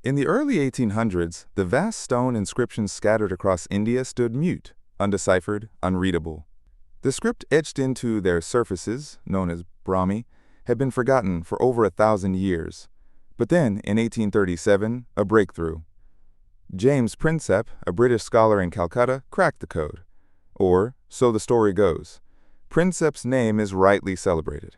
In the early 1800s, the vast stone inscriptions scattered across India stood mute, undeciphered, unreadable. The script etched into their surfaces, known as Brahmi, had been forgotten for over 1,000 years. But then, in 1837, a breakthrough. James Prinsep, a British scholar in Calcutta, cracked the code. Or, so the story goes. Prinsep's name is rightly celebrated.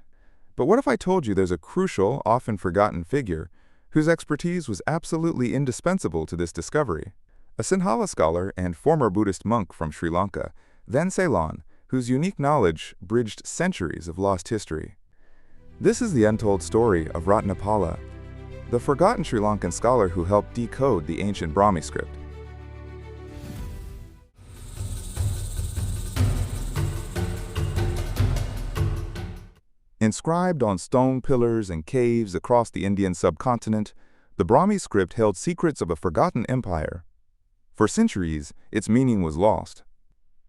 But what if I told you there's a crucial, often forgotten figure whose expertise was absolutely indispensable to this discovery? A Sinhala scholar and former Buddhist monk from Sri Lanka, then Ceylon, whose unique knowledge bridged centuries of lost history. This is the untold story of Ratnapala, the forgotten Sri Lankan scholar who helped decode the ancient Brahmi script. Inscribed on stone pillars and caves across the Indian subcontinent, the Brahmi script held secrets of a forgotten empire. For centuries, its meaning was lost.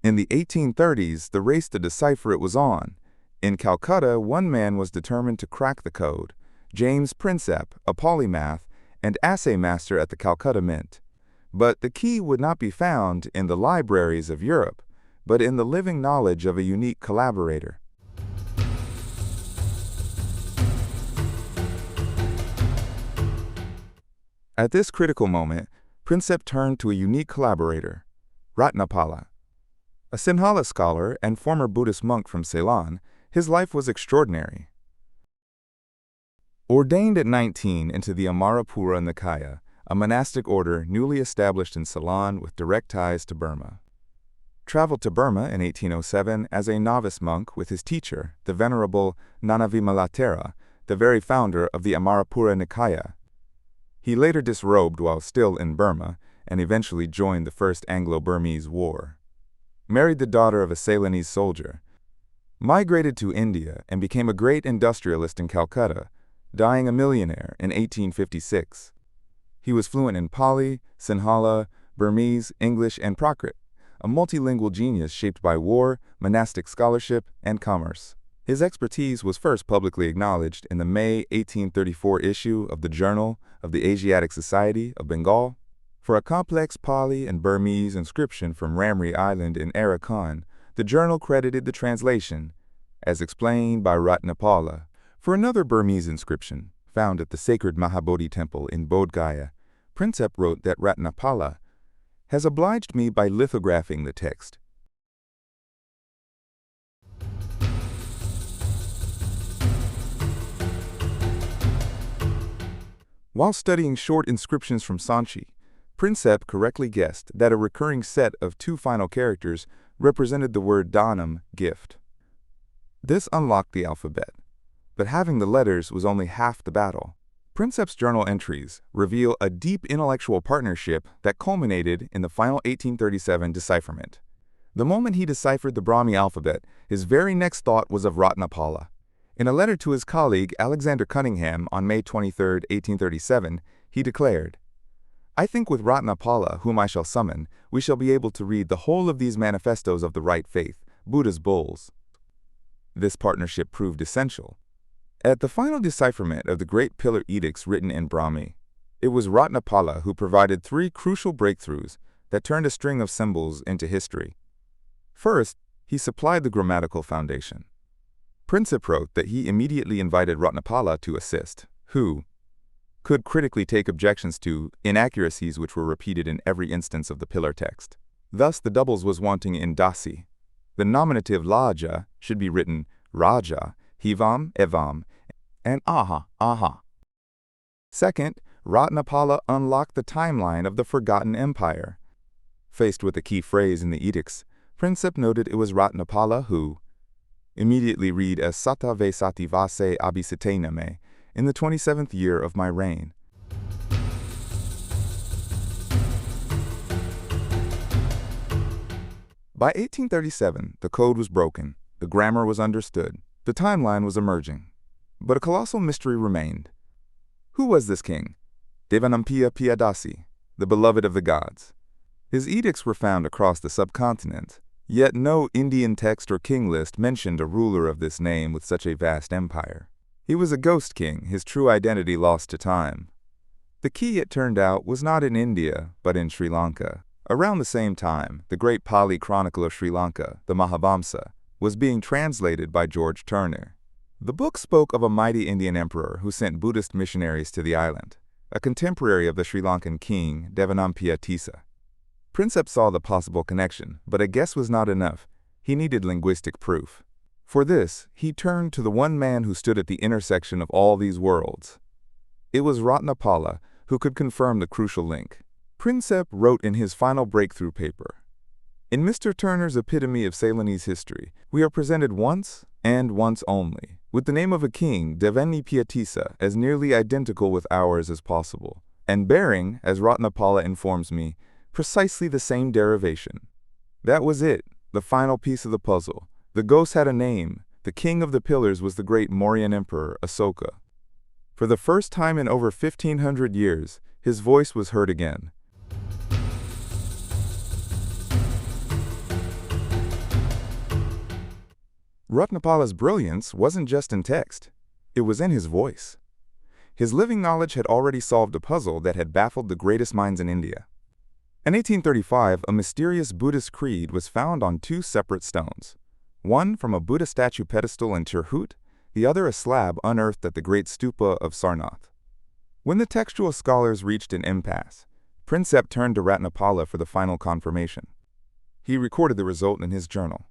In the 1830s, the race to decipher it was on. In Calcutta, one man was determined to crack the code, James Prinsep, a polymath and assay master at the Calcutta Mint. But the key would not be found in the libraries of Europe, but in the living knowledge of a unique collaborator. At this critical moment, Prinsep turned to a unique collaborator, Ratnapala. A Sinhala scholar and former Buddhist monk from Ceylon, his life was extraordinary. Ordained at 19 into the Amarapura Nikaya, a monastic order newly established in Ceylon with direct ties to Burma. Traveled to Burma in 1807 as a novice monk with his teacher, the Venerable Nanavimalatthera, the very founder of the Amarapura Nikaya. He later disrobed while still in Burma and eventually joined the First Anglo-Burmese War. Married the daughter of a Ceylonese soldier. Migrated to India and became a great industrialist in Calcutta, dying a millionaire in 1856. He was fluent in Pali, Sinhala, Burmese, English, and Prakrit, a multilingual genius shaped by war, monastic scholarship, and commerce. His expertise was first publicly acknowledged in the May 1834 issue of the Journal of the Asiatic Society of Bengal. For a complex Pali and Burmese inscription from Ramri Island in Arakan, the journal credited the translation as explained by Ratnapala. For another Burmese inscription, found at the sacred Mahabodhi temple in Bodh Gaya, Prinsep wrote that Ratnapala has obliged me by lithographing the text. While studying short inscriptions from Sanchi, Prinsep correctly guessed that a recurring set of two final characters represented the word danam, gift. This unlocked the alphabet, but having the letters was only half the battle. Prinsep's journal entries reveal a deep intellectual partnership that culminated in the final 1837 decipherment. The moment he deciphered the Brahmi alphabet, his very next thought was of Ratnapala. In a letter to his colleague Alexander Cunningham on May 23, 1837, he declared, "I think with Ratnapala, whom I shall summon, we shall be able to read the whole of these manifestos of the right faith, Buddha's bulls." This partnership proved essential. At the final decipherment of the Great Pillar Edicts written in Brahmi, it was Ratnapala who provided three crucial breakthroughs that turned a string of symbols into history. First, he supplied the grammatical foundation. Prinsep wrote that he immediately invited Ratnapala to assist, who could critically take objections to inaccuracies which were repeated in every instance of the pillar text. Thus, the doubles was wanting in dasi. The nominative laja should be written raja, hivam, evam, and aha, aha. Second, Ratnapala unlocked the timeline of the forgotten empire. Faced with a key phrase in the edicts, Prinsep noted it was Ratnapala who immediately read as Sata ve sati vase abhisitename in the 27th year of my reign. By 1837, the code was broken, the grammar was understood, the timeline was emerging. But a colossal mystery remained. Who was this king? Devanampiya Piyadasi, the beloved of the gods. His edicts were found across the subcontinent, yet no Indian text or king list mentioned a ruler of this name with such a vast empire. He was a ghost king, his true identity lost to time. The key, it turned out, was not in India, but in Sri Lanka. Around the same time, the great Pali Chronicle of Sri Lanka, the Mahabhamsa, was being translated by George Turner. The book spoke of a mighty Indian emperor who sent Buddhist missionaries to the island, a contemporary of the Sri Lankan king, Devanampiya Tissa. Prinsep saw the possible connection, but a guess was not enough. He needed linguistic proof. For this, he turned to the one man who stood at the intersection of all these worlds. It was Ratnapala, who could confirm the crucial link. Prinsep wrote in his final breakthrough paper, "In Mr. Turner's epitome of Ceylonese history, we are presented once, and once only, with the name of a king, Devanampiya Tissa, as nearly identical with ours as possible, and bearing, as Ratnapala informs me, precisely the same derivation. That was it, the final piece of the puzzle. The ghost had a name. The king of the pillars was the great Mauryan emperor, Asoka. For the first time in over 1,500 years, his voice was heard again. Ratnapala's brilliance wasn't just in text. It was in his voice. His living knowledge had already solved a puzzle that had baffled the greatest minds in India. In 1835, a mysterious Buddhist creed was found on two separate stones. One from a Buddha statue pedestal in Tirhut, the other a slab unearthed at the great stupa of Sarnath. When the textual scholars reached an impasse, Prinsep turned to Ratnapala for the final confirmation. He recorded the result in his journal.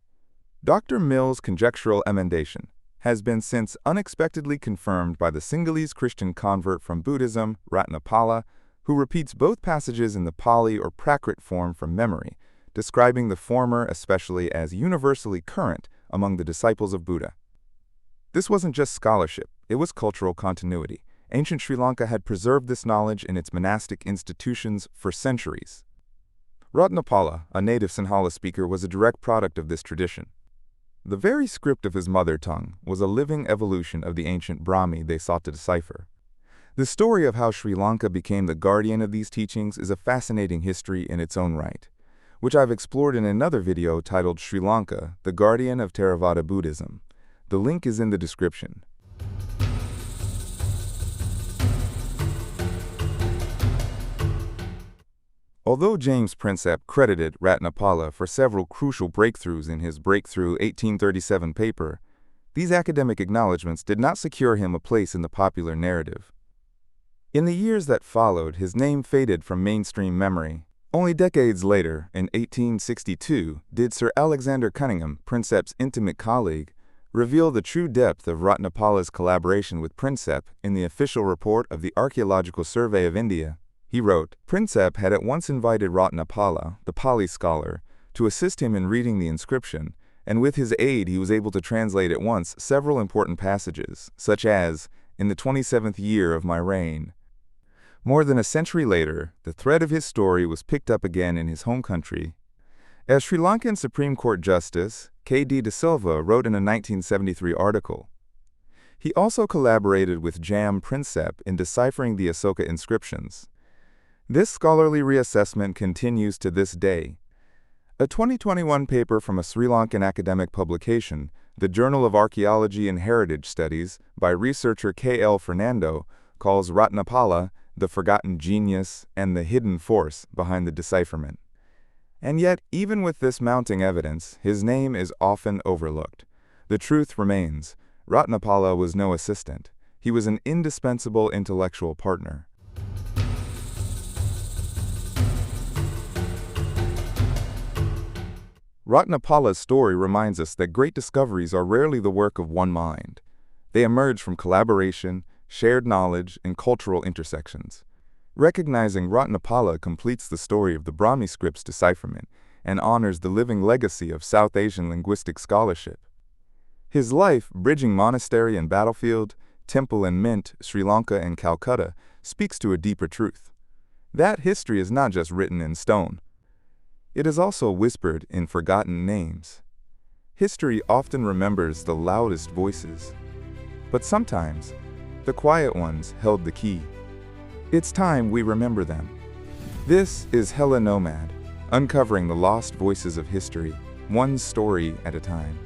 Dr. Mill's conjectural emendation has been since unexpectedly confirmed by the Sinhalese Christian convert from Buddhism, Ratnapala, who repeats both passages in the Pali or Prakrit form from memory, describing the former especially as universally current among the disciples of Buddha. This wasn't just scholarship, it was cultural continuity. Ancient Sri Lanka had preserved this knowledge in its monastic institutions for centuries. Ratnapala, a native Sinhala speaker, was a direct product of this tradition. The very script of his mother tongue was a living evolution of the ancient Brahmi they sought to decipher. The story of how Sri Lanka became the guardian of these teachings is a fascinating history in its own right, which I've explored in another video titled Sri Lanka, the Guardian of Theravada Buddhism. The link is in the description. Although James Prinsep credited Ratnapala for several crucial breakthroughs in his Breakthrough 1837 paper, these academic acknowledgments did not secure him a place in the popular narrative. In the years that followed, his name faded from mainstream memory. Only decades later, in 1862, did Sir Alexander Cunningham, Prinsep's intimate colleague, reveal the true depth of Ratnapala's collaboration with Prinsep in the official report of the Archaeological Survey of India. He wrote, Prinsep had at once invited Ratnapala, the Pali scholar, to assist him in reading the inscription, and with his aid he was able to translate at once several important passages, such as, "In the 27th year of my reign." More than a century later, the thread of his story was picked up again in his home country. As Sri Lankan Supreme Court Justice K.D. De Silva wrote in a 1973 article, he also collaborated with James Prinsep in deciphering the Asoka inscriptions. This scholarly reassessment continues to this day. A 2021 paper from a Sri Lankan academic publication, the Journal of Archaeology and Heritage Studies, by researcher K.L. Fernando, calls Ratnapala the forgotten genius and the hidden force behind the decipherment. And yet, even with this mounting evidence, his name is often overlooked. The truth remains, Ratnapala was no assistant. He was an indispensable intellectual partner. Ratnapala's story reminds us that great discoveries are rarely the work of one mind. They emerge from collaboration, shared knowledge, and cultural intersections. Recognizing Ratnapala completes the story of the Brahmi script's decipherment and honors the living legacy of South Asian linguistic scholarship. His life, bridging monastery and battlefield, temple and mint, Sri Lanka and Calcutta, speaks to a deeper truth. That history is not just written in stone. It is also whispered in forgotten names. History often remembers the loudest voices, but sometimes the quiet ones held the key. It's time we remember them. This is Hela Nomad, uncovering the lost voices of history, one story at a time.